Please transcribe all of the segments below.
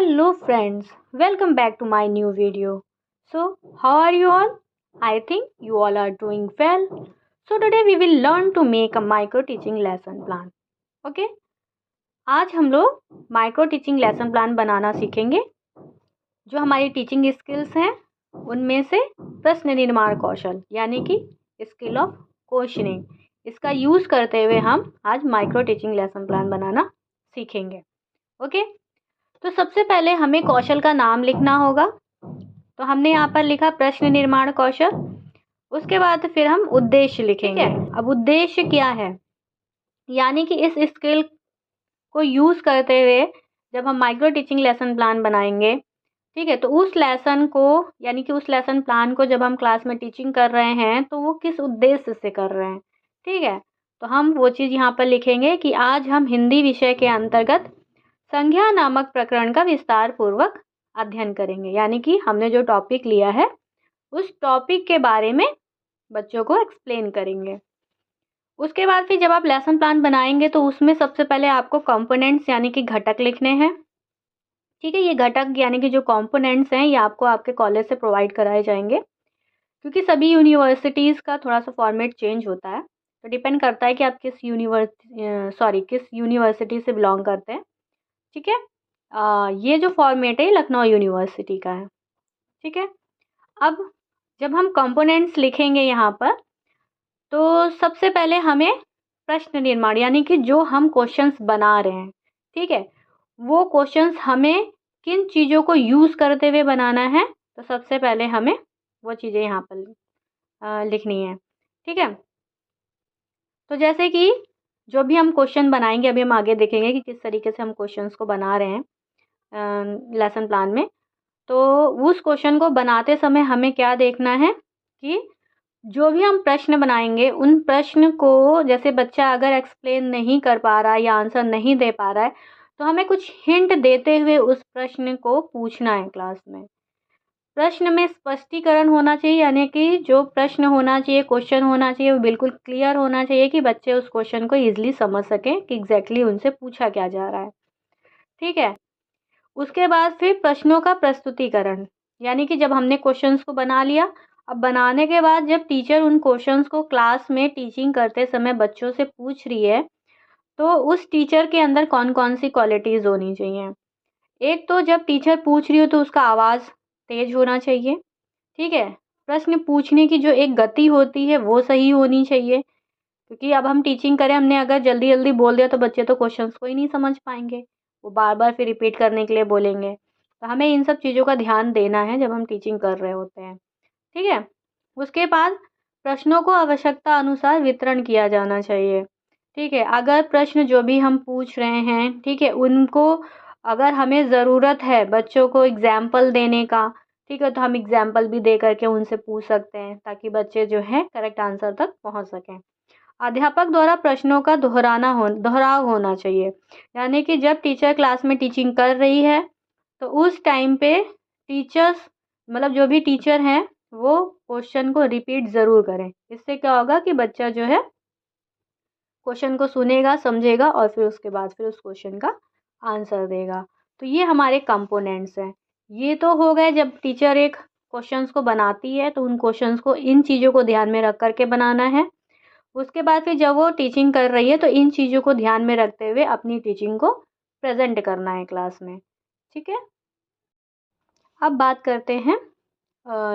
Hello friends, welcome back to my new video. So, how are you all? I think you all are doing well. So today we will learn to make a micro teaching lesson plan. Okay? आज हम लोग micro teaching lesson plan बनाना सीखेंगे. जो हमारी teaching skills हैं उनमें से प्रश्न निर्माण कौशल यानी कि स्किल ऑफ क्वेश्चनिंग, इसका यूज़ करते हुए हम आज माइक्रो टीचिंग लेसन प्लान बनाना सीखेंगे. ओके, तो सबसे पहले हमें कौशल का नाम लिखना होगा. तो हमने यहाँ पर लिखा प्रश्न निर्माण कौशल. उसके बाद फिर हम उद्देश्य लिखेंगे. अब उद्देश्य क्या है, यानी कि इस स्किल को यूज़ करते हुए जब हम माइक्रो टीचिंग लेसन प्लान बनाएंगे, ठीक है, तो उस लेसन को यानी कि उस लेसन प्लान को जब हम क्लास में टीचिंग कर रहे हैं तो वो किस उद्देश्य से कर रहे हैं. ठीक है, तो हम वो चीज़ यहाँ पर लिखेंगे कि आज हम हिंदी विषय के अंतर्गत संज्ञा नामक प्रकरण का विस्तार पूर्वक अध्ययन करेंगे. यानी कि हमने जो टॉपिक लिया है उस टॉपिक के बारे में बच्चों को एक्सप्लेन करेंगे. उसके बाद फिर जब आप लेसन प्लान बनाएंगे तो उसमें सबसे पहले आपको कंपोनेंट्स यानी कि घटक लिखने हैं. ठीक है, ये घटक यानी कि जो कंपोनेंट्स हैं ये आपको आपके कॉलेज से प्रोवाइड कराए जाएंगे, क्योंकि सभी यूनिवर्सिटीज़ का थोड़ा सा फॉर्मेट चेंज होता है. तो डिपेंड करता है कि आप किस यूनिवर्सिटी से बिलोंग करते हैं. ठीक है, ये जो फॉर्मेट है लखनऊ यूनिवर्सिटी का है. ठीक है, अब जब हम कंपोनेंट्स लिखेंगे यहाँ पर तो सबसे पहले हमें प्रश्न निर्माण यानी कि जो हम क्वेश्चंस बना रहे हैं, ठीक है, वो क्वेश्चंस हमें किन चीज़ों को यूज़ करते हुए बनाना है. तो सबसे पहले हमें वो चीज़ें यहाँ पर लिखनी है. ठीक है, तो जैसे कि जो भी हम क्वेश्चन बनाएंगे अभी हम आगे देखेंगे कि किस तरीके से हम क्वेश्चंस को बना रहे हैं लेसन प्लान में. तो उस क्वेश्चन को बनाते समय हमें क्या देखना है कि जो भी हम प्रश्न बनाएंगे उन प्रश्न को जैसे बच्चा अगर एक्सप्लेन नहीं कर पा रहा है या आंसर नहीं दे पा रहा है तो हमें कुछ हिंट देते हुए उस प्रश्न को पूछना है क्लास में. प्रश्न में स्पष्टीकरण होना चाहिए, यानी कि जो प्रश्न होना चाहिए, क्वेश्चन होना चाहिए, वो बिल्कुल क्लियर होना चाहिए कि बच्चे उस क्वेश्चन को ईजिली समझ सकें कि एग्जैक्टली उनसे पूछा क्या जा रहा है. ठीक है, उसके बाद फिर प्रश्नों का प्रस्तुतिकरण, यानी कि जब हमने क्वेश्चंस को बना लिया, अब बनाने के बाद जब टीचर उन क्वेश्चंस को क्लास में टीचिंग करते समय बच्चों से पूछ रही है तो उस टीचर के अंदर कौन कौन सी क्वालिटीज़ होनी चाहिए. एक तो जब टीचर पूछ रही हो तो उसका आवाज़ तेज होना चाहिए. ठीक है, प्रश्न पूछने की जो एक गति होती है वो सही होनी चाहिए, क्योंकि अब हम टीचिंग करें, हमने अगर जल्दी जल्दी बोल दिया तो बच्चे तो क्वेश्चंस को ही नहीं समझ पाएंगे, वो बार बार फिर रिपीट करने के लिए बोलेंगे. तो हमें इन सब चीज़ों का ध्यान देना है जब हम टीचिंग कर रहे होते हैं. ठीक है, उसके बाद प्रश्नों को आवश्यकता अनुसार वितरण किया जाना चाहिए. ठीक है, अगर प्रश्न जो भी हम पूछ रहे हैं, ठीक है, उनको अगर हमें ज़रूरत है बच्चों को एग्जाम्पल देने का, ठीक है, तो हम एग्जाम्पल भी दे करके उनसे पूछ सकते हैं ताकि बच्चे जो है करेक्ट आंसर तक पहुंच सकें. अध्यापक द्वारा प्रश्नों का दोहराव होना चाहिए, यानी कि जब टीचर क्लास में टीचिंग कर रही है तो उस टाइम पे टीचर्स मतलब जो भी टीचर हैं वो क्वेश्चन को रिपीट ज़रूर करें. इससे क्या होगा कि बच्चा जो है क्वेश्चन को सुनेगा, समझेगा और फिर उसके बाद फिर उस क्वेश्चन का आंसर देगा. तो ये हमारे कंपोनेंट्स हैं. ये तो हो गए जब टीचर एक क्वेश्चंस को बनाती है तो उन क्वेश्चंस को इन चीज़ों को ध्यान में रख करके बनाना है. उसके बाद फिर जब वो टीचिंग कर रही है तो इन चीज़ों को ध्यान में रखते हुए अपनी टीचिंग को प्रेजेंट करना है क्लास में. ठीक है, अब बात करते हैं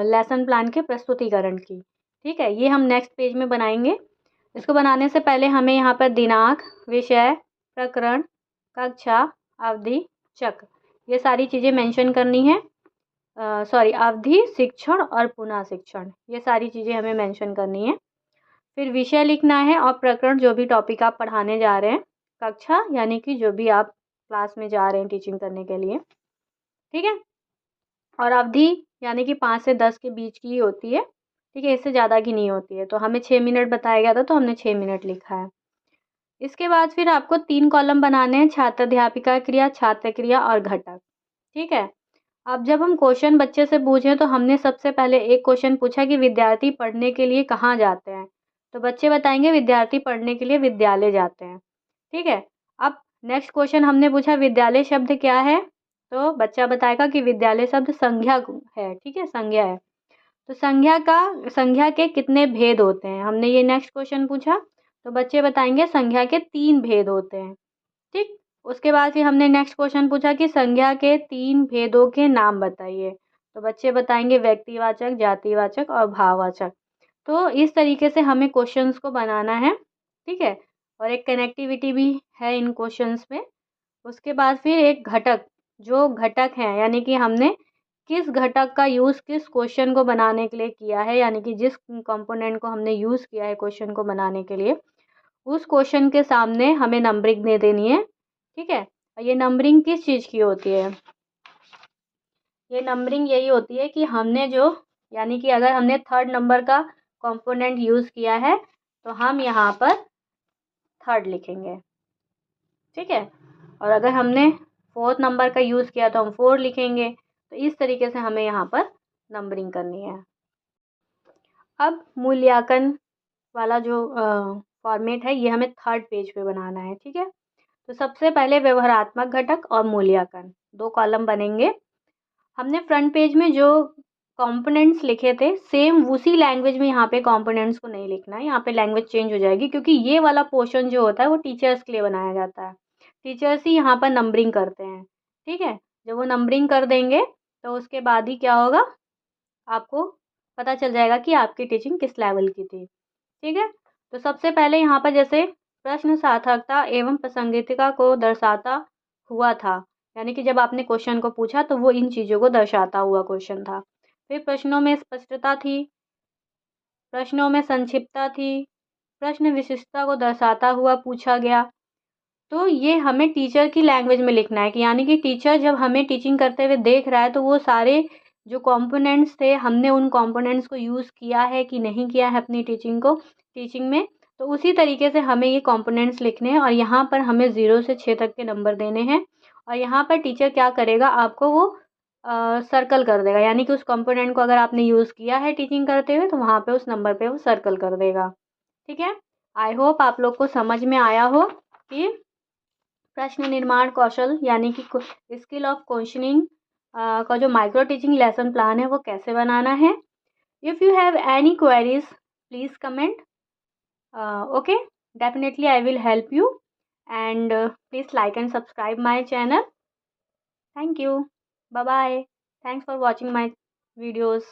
लेसन प्लान के प्रस्तुतिकरण की. ठीक है, ये हम नेक्स्ट पेज में बनाएंगे. इसको बनाने से पहले हमें यहाँ पर दिनांक, विषय, प्रकरण, कक्षा, अवधि, चक्र, ये सारी चीज़ें मेंशन करनी है. अवधि, शिक्षण और पुनः शिक्षण, ये सारी चीज़ें हमें मेंशन करनी है. फिर विषय लिखना है और प्रकरण जो भी टॉपिक आप पढ़ाने जा रहे हैं, कक्षा यानी कि जो भी आप क्लास में जा रहे हैं टीचिंग करने के लिए. ठीक है, और अवधि यानी कि 5 से 10 के बीच की ही होती है. ठीक है, इससे ज़्यादा की नहीं होती है. तो हमें 6 मिनट बताया गया था तो हमने 6 मिनट लिखा है. इसके बाद फिर आपको 3 कॉलम बनाने हैं, छात्र अध्यापिका क्रिया, छात्र क्रिया और घटक. ठीक है, अब जब हम क्वेश्चन बच्चे से पूछें तो हमने सबसे पहले एक क्वेश्चन पूछा कि विद्यार्थी पढ़ने के लिए कहाँ जाते हैं. तो बच्चे बताएंगे विद्यार्थी पढ़ने के लिए विद्यालय जाते हैं. ठीक है, अब नेक्स्ट क्वेश्चन हमने पूछा विद्यालय शब्द क्या है. तो बच्चा बताएगा कि विद्यालय शब्द संज्ञा है, ठीक है, संज्ञा है। तो संज्ञा के कितने भेद होते हैं, हमने ये नेक्स्ट क्वेश्चन पूछा। तो बच्चे बताएंगे संज्ञा के 3 भेद होते हैं, ठीक। उसके बाद फिर हमने नेक्स्ट क्वेश्चन पूछा कि संज्ञा के 3 भेदों के नाम बताइए। तो बच्चे बताएंगे व्यक्तिवाचक, जातिवाचक और भाववाचक। तो इस तरीके से हमें क्वेश्चंस को बनाना है, ठीक है। और एक कनेक्टिविटी भी है इन क्वेश्चंस में। उसके बाद फिर एक घटक, जो घटक हैं यानी कि हमने किस घटक का यूज़ किस क्वेश्चन को बनाने के लिए किया है, यानी कि जिस कंपोनेंट को हमने यूज़ किया है क्वेश्चन को बनाने के लिए, उस क्वेश्चन के सामने हमें नंबरिंग दे देनी है, ठीक है। और ये नंबरिंग किस चीज़ की होती है, ये नंबरिंग यही होती है कि हमने जो, यानी कि अगर हमने 3rd नंबर का कंपोनेंट यूज़ किया है तो हम यहाँ पर 3rd लिखेंगे, ठीक है। और अगर हमने 4th नंबर का यूज़ किया तो हम 4 लिखेंगे। तो इस तरीके से हमें यहाँ पर नंबरिंग करनी है। अब मूल्यांकन वाला जो फॉर्मेट है ये हमें 3rd पेज पे बनाना है, ठीक है। तो सबसे पहले व्यवहारात्मक घटक और मूल्यांकन 2 कॉलम बनेंगे। हमने फ्रंट पेज में जो कंपोनेंट्स लिखे थे सेम उसी लैंग्वेज में यहाँ पे कंपोनेंट्स को नहीं लिखना है, यहाँ पे लैंग्वेज चेंज हो जाएगी, क्योंकि ये वाला पोर्शन जो होता है वो टीचर्स के लिए बनाया जाता है। टीचर्स ही यहाँ पर नंबरिंग करते हैं, ठीक है। जब वो नंबरिंग कर देंगे तो उसके बाद ही क्या होगा, आपको पता चल जाएगा कि आपकी टीचिंग किस लेवल की थी, ठीक है। तो सबसे पहले यहाँ पर जैसे प्रश्न सार्थकता एवं प्रासंगिकता को दर्शाता हुआ था, यानी कि जब आपने क्वेश्चन को पूछा तो वो इन चीज़ों को दर्शाता हुआ क्वेश्चन था। फिर प्रश्नों में स्पष्टता थी, प्रश्नों में संक्षिप्तता थी, प्रश्न विशिष्टता को दर्शाता हुआ पूछा गया। तो ये हमें टीचर की लैंग्वेज में लिखना है कि यानी कि टीचर जब हमें टीचिंग करते हुए देख रहा है तो वो सारे जो कंपोनेंट्स थे हमने उन कंपोनेंट्स को यूज़ किया है कि नहीं किया है अपनी टीचिंग में। तो उसी तरीके से हमें ये कंपोनेंट्स लिखने हैं और यहाँ पर हमें 0 से 6 तक के नंबर देने हैं। और यहाँ पर टीचर क्या करेगा, आपको वो सर्कल कर देगा, यानी कि उस कंपोनेंट को अगर आपने यूज़ किया है टीचिंग करते हुए तो वहाँ पे उस नंबर पे वो सर्कल कर देगा, ठीक है। आई होप आप लोग को समझ में आया हो कि प्रश्न निर्माण कौशल यानी कि स्किल ऑफ क्वेश्चनिंग का जो माइक्रो टीचिंग लेसन प्लान है वो कैसे बनाना है। If you have any queries please comment, okay, definitely I will help you, and please like and subscribe my channel. Thank you, bye bye, thanks for watching my videos.